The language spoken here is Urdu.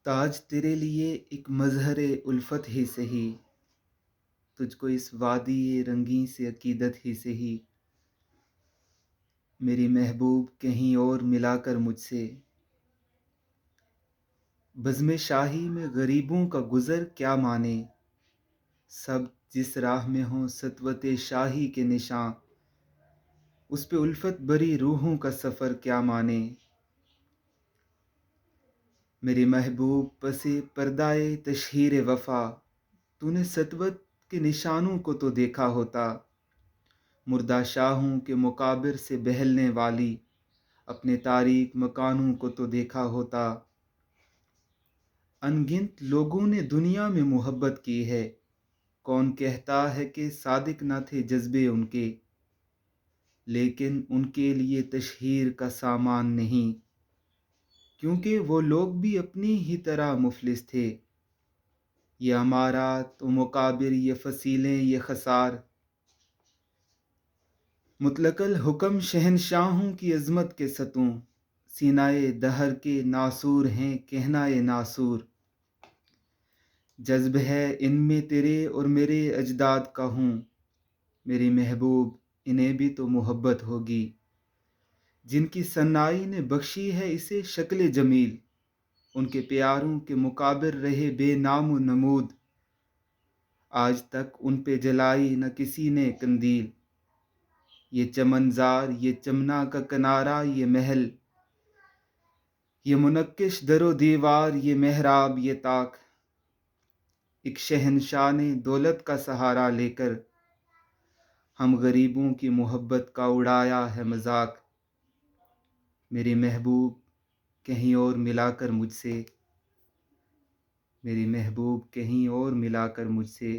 تاج تیرے لیے ایک مظہر الفت ہی سہی، تجھ کو اس وادی رنگیں سے عقیدت ہی سہی، میری محبوب کہیں اور ملا کر مجھ سے، بزم شاہی میں غریبوں کا گزر کیا مانے، سب جس راہ میں ہوں سطوت شاہی کے نشاں، اس پہ الفت بری روحوں کا سفر کیا مانے، میری محبوب پس پردائے تشہیر وفا، تو نے سطوت کے نشانوں کو تو دیکھا ہوتا، مردہ شاہوں کے مقابر سے بہلنے والی اپنے تاریک مکانوں کو تو دیکھا ہوتا، ان گنت لوگوں نے دنیا میں محبت کی ہے، کون کہتا ہے کہ صادق نہ تھے جذبے ان کے، لیکن ان کے لیے تشہیر کا سامان نہیں، کیونکہ وہ لوگ بھی اپنی ہی طرح مفلس تھے، یہ امارات و مقابر، یہ فصیلیں، یہ خسار، مطلق الحکم شہنشاہوں کی عظمت کے ستون، سینائے دہر کے ناسور ہیں کہنائے ناسور، جذب ہے ان میں تیرے اور میرے اجداد کا ہوں، میری محبوب انہیں بھی تو محبت ہوگی، جن کی صنائی نے بخشی ہے اسے شکل جمیل، ان کے پیاروں کے مقابر رہے بے نام و نمود، آج تک ان پہ جلائی نہ کسی نے قندیل، یہ چمنزار، یہ چمنا کا کنارہ، یہ محل، یہ منقش در و دیوار، یہ محراب، یہ طاق، ایک شہنشاہ نے دولت کا سہارا لے کر ہم غریبوں کی محبت کا اڑایا ہے مذاق، میری محبوب کہیں اور ملا کر مجھ سے، میری محبوب کہیں اور ملا کر مجھ سے